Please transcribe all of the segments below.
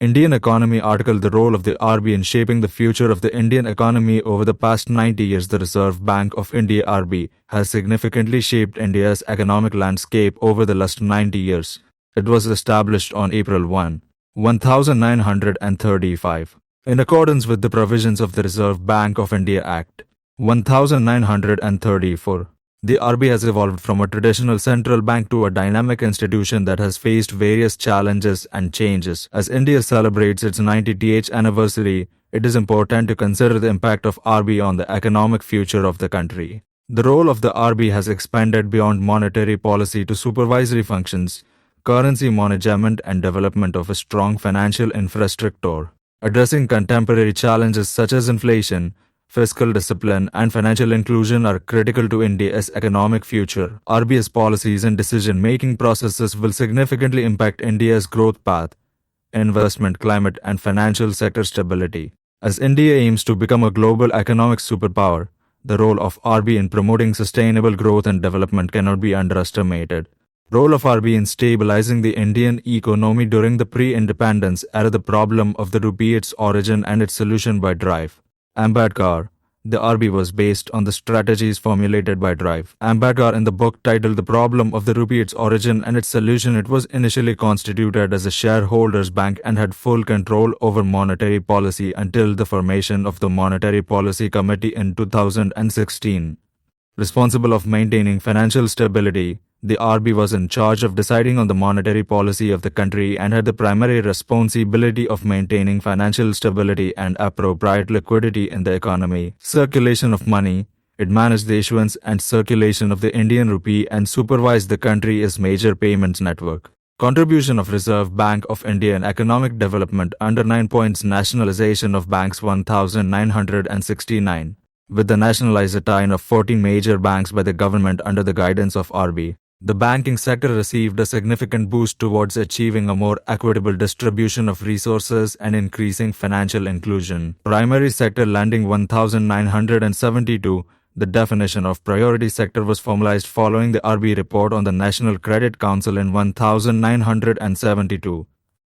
Indian Economy article. The role of the RBI in shaping the future of the Indian economy. Over the past 90 years, the Reserve Bank of India (RBI) has significantly shaped India's economic landscape over the last 90 years. It was established on April 1, 1935, in accordance with the provisions of the Reserve Bank of India Act 1934. The RBI has evolved from a traditional central bank to a dynamic institution that has faced various challenges and changes. As India celebrates its 90th anniversary, it is important to consider the impact of RBI on the economic future of the country. The role of the RBI has expanded beyond monetary policy to supervisory functions, currency management, and development of a strong financial infrastructure. Addressing contemporary challenges such as inflation, fiscal discipline, and financial inclusion are critical to India's economic future. RBI's policies and decision-making processes will significantly impact India's growth path, investment climate, and financial sector stability. As India aims to become a global economic superpower, the role of RBI in promoting sustainable growth and development cannot be underestimated. Role of RBI in stabilizing the Indian economy during the pre-independence era. The problem of the rupee, its origin, and its solution by Drive Ambedkar. The RBI was based on the strategies formulated by Drive Ambedkar in the book titled The Problem of the Rupee, Its Origin and Its Solution. It was initially constituted as a shareholders' bank and had full control over monetary policy until the formation of the Monetary Policy Committee in 2016. Responsible of maintaining financial stability, the RBI was in charge of deciding on the monetary policy of the country and had the primary responsibility of maintaining financial stability and appropriate liquidity in the economy. Circulation of money. It managed the issuance and circulation of the Indian rupee and supervised the country's major payments network. Contribution of Reserve Bank of India in economic development. Under 9 points. Nationalization of banks 1969. With the nationalization of 14 major banks by the government under the guidance of RBI, the banking sector received a significant boost towards achieving a more equitable distribution of resources and increasing financial inclusion. Primary sector lending 1972. The definition of priority sector was formalized following the RBI report on the National Credit Council in 1972.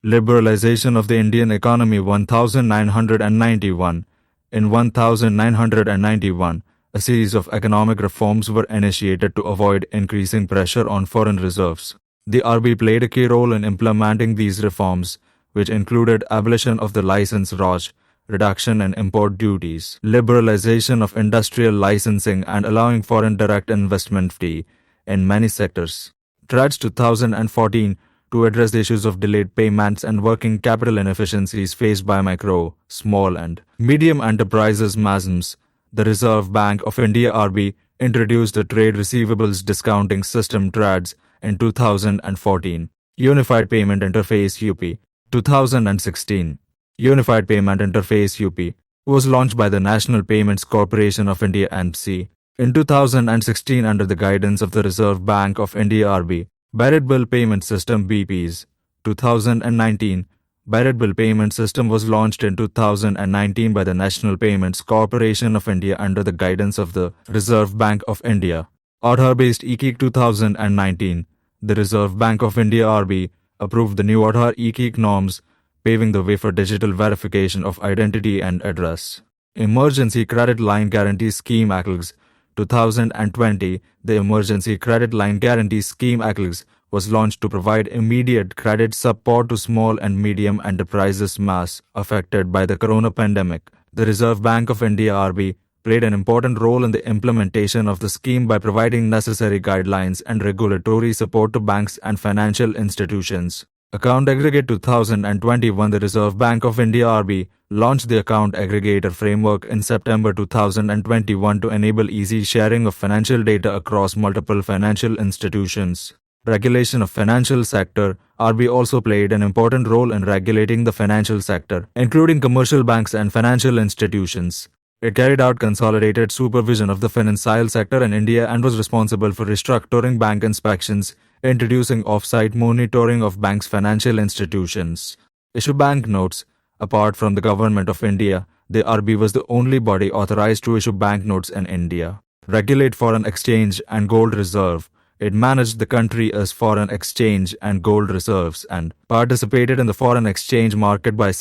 Liberalization of the Indian economy 1991. In 1991, a series of economic reforms were initiated to avoid increasing pressure on foreign reserves. The RBI played a key role in implementing these reforms, which included abolition of the license Raj, reduction in import duties, liberalization of industrial licensing, and allowing foreign direct investment fee in many sectors. Trades 2014 to address the issues of delayed payments and working capital inefficiencies faced by micro, small, and medium enterprises. MASMs. The Reserve Bank of India (RBI) introduced the Trade Receivables Discounting System (TRADS) in 2014. Unified Payment Interface (UP) 2016. Unified Payment Interface (UP) was launched by the National Payments Corporation of India (NPC) in 2016 under the guidance of the Reserve Bank of India (RBI). Barrett Bill Payment System (BPs) 2019. Barrett Bill Payment System was launched in 2019 by the National Payments Corporation of India under the guidance of the Reserve Bank of India. Aadhaar-based e-Keek 2019. The Reserve Bank of India (RBI) approved the new Aadhaar e-Keek norms, paving the way for digital verification of identity and address. Emergency Credit Line Guarantee Scheme (ECLGS) 2020. The Emergency Credit Line Guarantee Scheme (ECLGS) was launched to provide immediate credit support to small and medium enterprises mass affected by the corona pandemic. The Reserve Bank of India (RBI) played an important role in the implementation of the scheme by providing necessary guidelines and regulatory support to banks and financial institutions. Account Aggregate 2021. The Reserve Bank of India (RBI) launched the Account Aggregator Framework in September 2021 to enable easy sharing of financial data across multiple financial institutions. Regulation of financial sector. RBI also played an important role in regulating the financial sector, including commercial banks and financial institutions. It carried out consolidated supervision of the financial sector in India and was responsible for restructuring bank inspections, introducing off-site monitoring of banks' financial institutions. Issue banknotes. Apart from the Government of India, the RBI was the only body authorized to issue banknotes in India. Regulate foreign exchange and gold reserve. It managed the country's foreign exchange and gold reserves and participated in the foreign exchange market by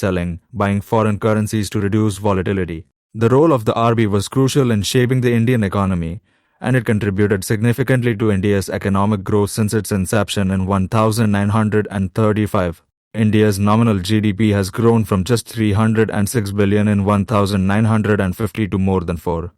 buying foreign currencies to reduce volatility. The role of the RBI was crucial in shaping the Indian economy, and it contributed significantly to India's economic growth since its inception in 1935. India's nominal GDP has grown from just 306 billion in 1950 to more than 1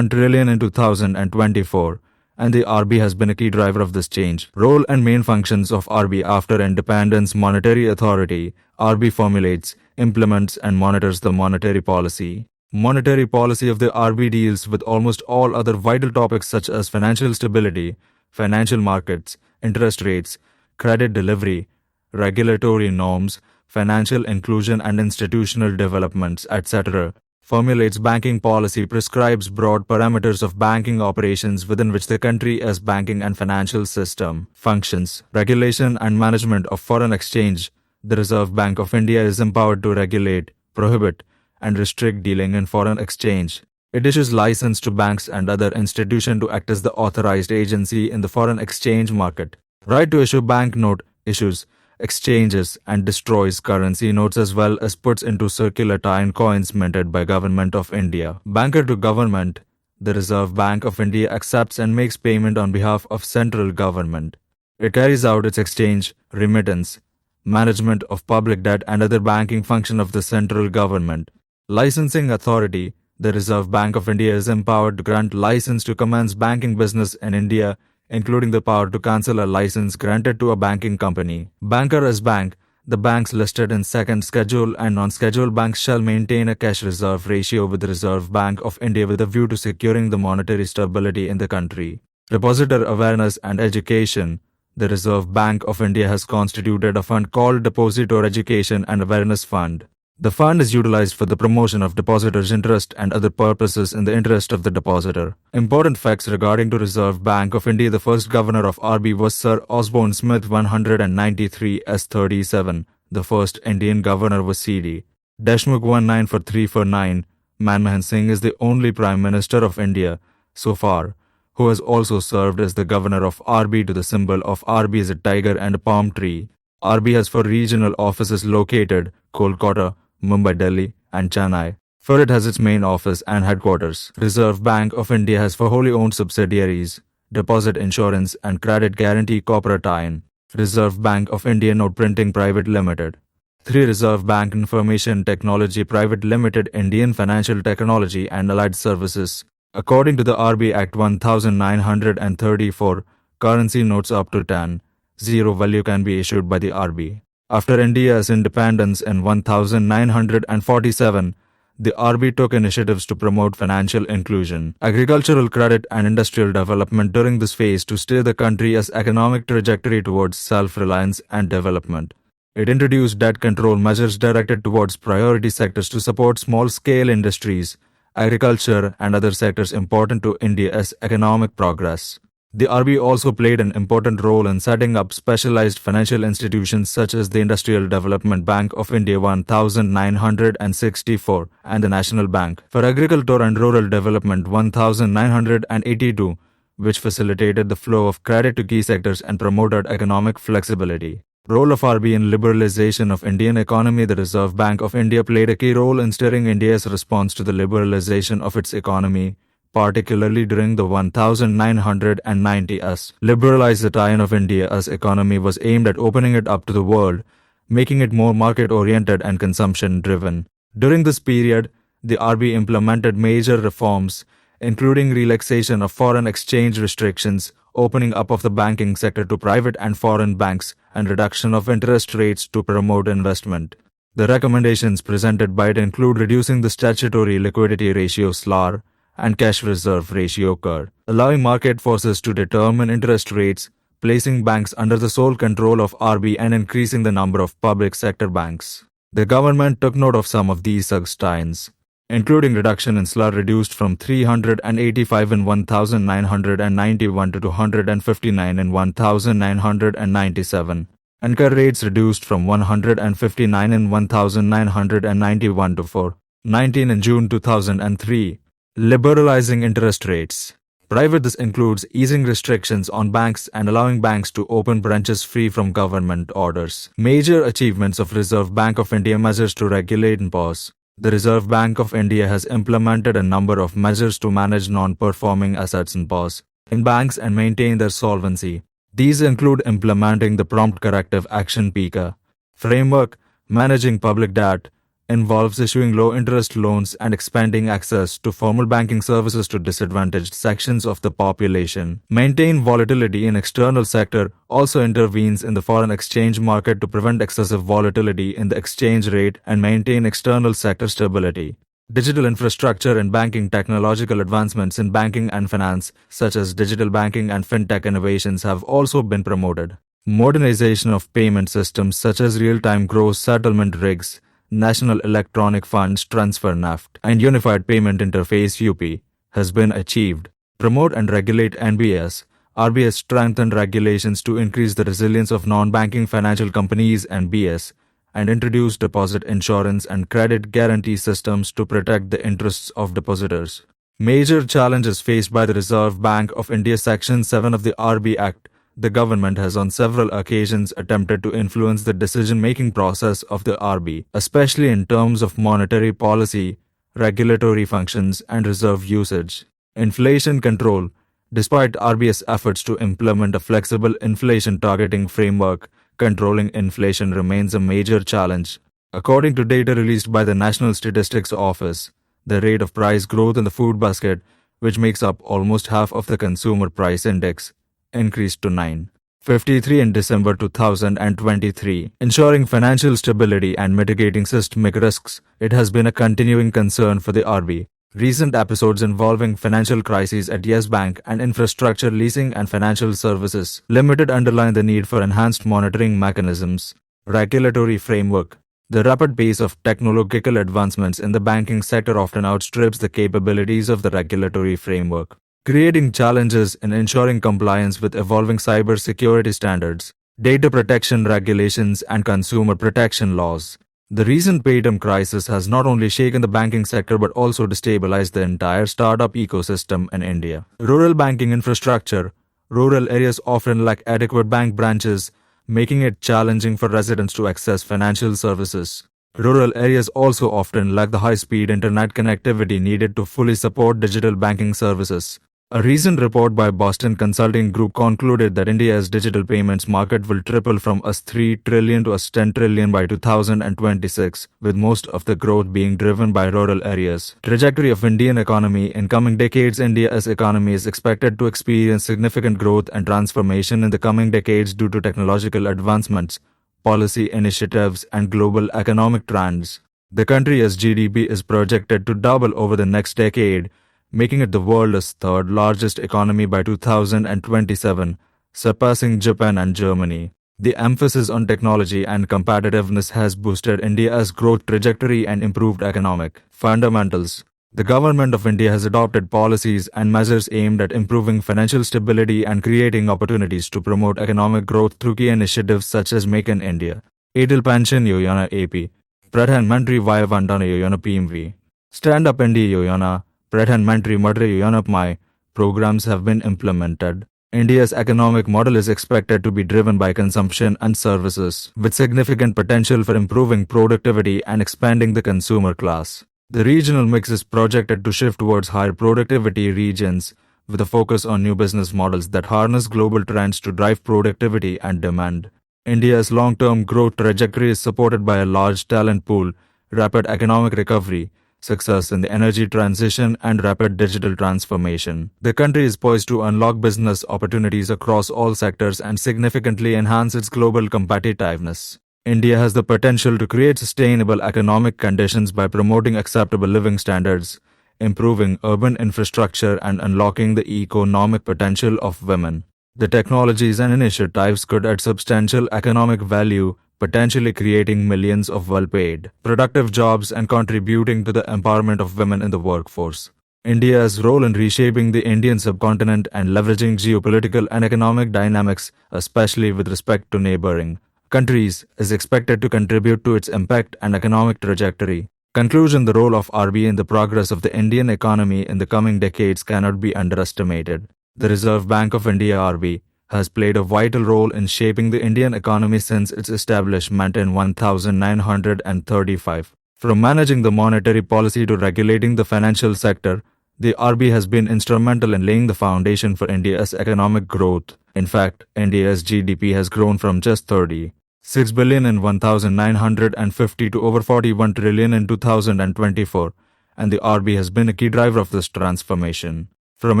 trillion in 2024, and the RBI has been a key driver of this change. Role and main functions of RBI after independence. Monetary authority. RBI formulates, implements and monitors the monetary policy. Monetary policy of the RBI deals with almost all other vital topics such as financial stability, financial markets, interest rates, credit delivery, regulatory norms, financial inclusion and institutional developments, etc. Formulates banking policy, prescribes broad parameters of banking operations within which the country's banking and financial system functions. Regulation and management of foreign exchange. The Reserve Bank of India is empowered to regulate, prohibit, and restrict dealing in foreign exchange. It issues license to banks and other institutions to act as the authorized agency in the foreign exchange market. Right to issue banknote, issues, exchanges and destroys currency notes as well as puts into circulation coins minted by Government of India. Banker to government. The Reserve Bank of India accepts and makes payment on behalf of central government. It carries out its exchange, remittance, management of public debt and other banking function of the central government. Licensing authority. The Reserve Bank of India is empowered to grant license to commence banking business in India, including the power to cancel a license granted to a banking company. Banker as bank. The banks listed in second schedule and non-scheduled banks shall maintain a cash reserve ratio with the Reserve Bank of India with a view to securing the monetary stability in the country. Depositor awareness and education. The Reserve Bank of India has constituted a fund called Depositor Education and Awareness Fund. The fund is utilized for the promotion of depositors' interest and other purposes in the interest of the depositor. Important facts regarding the Reserve Bank of India. The first governor of RBI was Sir Osborne Smith 193 S37. The first Indian governor was C.D. Deshmukh 194349. Manmohan Singh is the only Prime Minister of India so far who has also served as the governor of RBI. To the symbol of RBI is a tiger and a palm tree. RBI has 4 regional offices located Kolkata, Mumbai, Delhi, and Chennai. For it has its main office and headquarters. Reserve Bank of India has 4 wholly owned subsidiaries: Deposit Insurance and Credit Guarantee Corporation, Reserve Bank of India Note Printing Private Limited, 3 Reserve Bank Information Technology Private Limited, Indian Financial Technology and Allied Services. According to the RBI Act 1934, currency notes up to 10.0 value can be issued by the RBI. After India's independence in 1947, the RBI took initiatives to promote financial inclusion, agricultural credit and industrial development during this phase to steer the country's economic trajectory towards self-reliance and development. It introduced debt control measures directed towards priority sectors to support small-scale industries, agriculture and other sectors important to India's economic progress. The RBI also played an important role in setting up specialized financial institutions such as the Industrial Development Bank of India 1964 and the National Bank for Agriculture and Rural Development 1982, which facilitated the flow of credit to key sectors and promoted economic flexibility. Role of RBI in liberalization of Indian economy. The Reserve Bank of India played a key role in steering India's response to the liberalization of its economy, particularly during the 1990s. Liberalization of India's economy was aimed at opening it up to the world, making it more market-oriented and consumption-driven. During this period, the RBI implemented major reforms, including relaxation of foreign exchange restrictions, opening up of the banking sector to private and foreign banks, and reduction of interest rates to promote investment. The recommendations presented by it include reducing the statutory liquidity ratio (SLAR) and cash reserve ratio (CAR), allowing market forces to determine interest rates, placing banks under the sole control of RBI and increasing the number of public sector banks. The government took note of some of these suggestions, including reduction in SLAR reduced from 385 in 1991 to 259 in 1997, and CAR rates reduced from 159 in 1991 to 419 in June 2003. Liberalizing interest rates. Private, this includes easing restrictions on banks and allowing banks to open branches free from government orders. Major achievements of Reserve Bank of India measures to regulate and pause. The Reserve Bank of India has implemented a number of measures to manage non-performing assets and pause in banks and maintain their solvency. These include implementing the Prompt Corrective Action (PICA) framework, managing public debt, involves issuing low-interest loans and expanding access to formal banking services to disadvantaged sections of the population. Maintain volatility in external sector also intervenes in the foreign exchange market to prevent excessive volatility in the exchange rate and maintain external sector stability. Digital infrastructure and banking technological advancements in banking and finance, such as digital banking and fintech innovations, have also been promoted. Modernization of payment systems such as real-time gross settlement rigs, National Electronic Funds Transfer (NEFT), and Unified Payment Interface (UP) has been achieved. Promote and regulate NBS. RBI strengthened regulations to increase the resilience of non-banking financial companies and BS, and introduced deposit insurance and credit guarantee systems to protect the interests of depositors. Major challenges faced by the Reserve Bank of India. Section 7 of the RBI Act. The government has on several occasions attempted to influence the decision-making process of the RBI, especially in terms of monetary policy, regulatory functions, and reserve usage. Inflation control. Despite RBI's efforts to implement a flexible inflation targeting framework, controlling inflation remains a major challenge. According to data released by the National Statistics Office, the rate of price growth in the food basket, which makes up almost half of the consumer price index, increased to 9.53 in December 2023. Ensuring financial stability and mitigating systemic risks, it has been a continuing concern for the RBI. Recent episodes involving financial crises at Yes Bank and infrastructure leasing and financial services limited underline the need for enhanced monitoring mechanisms. Regulatory framework. The rapid pace of technological advancements in the banking sector often outstrips the capabilities of the regulatory framework, creating challenges in ensuring compliance with evolving cybersecurity standards, data protection regulations, and consumer protection laws. The recent payment crisis has not only shaken the banking sector but also destabilized the entire startup ecosystem in India. Rural banking infrastructure. Rural areas often lack adequate bank branches, making it challenging for residents to access financial services. Rural areas also often lack the high-speed internet connectivity needed to fully support digital banking services. A recent report by Boston Consulting Group concluded that India's digital payments market will triple from $3 trillion to $10 trillion by 2026, with most of the growth being driven by rural areas. Trajectory of Indian economy. In coming decades, India's economy is expected to experience significant growth and transformation in the coming decades due to technological advancements, policy initiatives, and global economic trends. The country's GDP is projected to double over the next decade, making it the world's third largest economy by 2027, surpassing Japan and Germany. The emphasis on technology and competitiveness has boosted India's growth trajectory and improved economic fundamentals. The government of India has adopted policies and measures aimed at improving financial stability and creating opportunities to promote economic growth through key initiatives such as Make in India, Atal Pension Yojana (AP), Pradhan Mantri Vaya Vandana Yojana (PMV), Stand Up India Yojana, Pradhan Mantri Mudra Yojana (PMAI) programs have been implemented. India's economic model is expected to be driven by consumption and services, with significant potential for improving productivity and expanding the consumer class. The regional mix is projected to shift towards higher productivity regions, with a focus on new business models that harness global trends to drive productivity and demand. India's long-term growth trajectory is supported by a large talent pool, rapid economic recovery, success in the energy transition, and rapid digital transformation. The country is poised to unlock business opportunities across all sectors and significantly enhance its global competitiveness. India has the potential to create sustainable economic conditions by promoting acceptable living standards, improving urban infrastructure, and unlocking the economic potential of women. The technologies and initiatives could add substantial economic value, potentially creating millions of well-paid, productive jobs and contributing to the empowerment of women in the workforce. India's role in reshaping the Indian subcontinent and leveraging geopolitical and economic dynamics, especially with respect to neighboring countries, is expected to contribute to its impact and economic trajectory. Conclusion: the role of RBI in the progress of the Indian economy in the coming decades cannot be underestimated. The Reserve Bank of India (RBI) has played a vital role in shaping the Indian economy since its establishment in 1935. From managing the monetary policy to regulating the financial sector, the RBI has been instrumental in laying the foundation for India's economic growth. In fact, India's GDP has grown from just 36 billion in 1950 to over 41 trillion in 2024, and the RBI has been a key driver of this transformation. From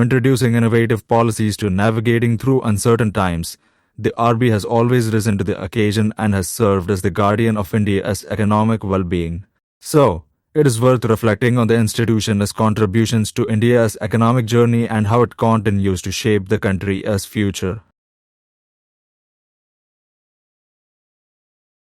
introducing innovative policies to navigating through uncertain times, the RBI has always risen to the occasion and has served as the guardian of India's economic well-being. So, it is worth reflecting on the institution's contributions to India's economic journey and how it continues to shape the country's future.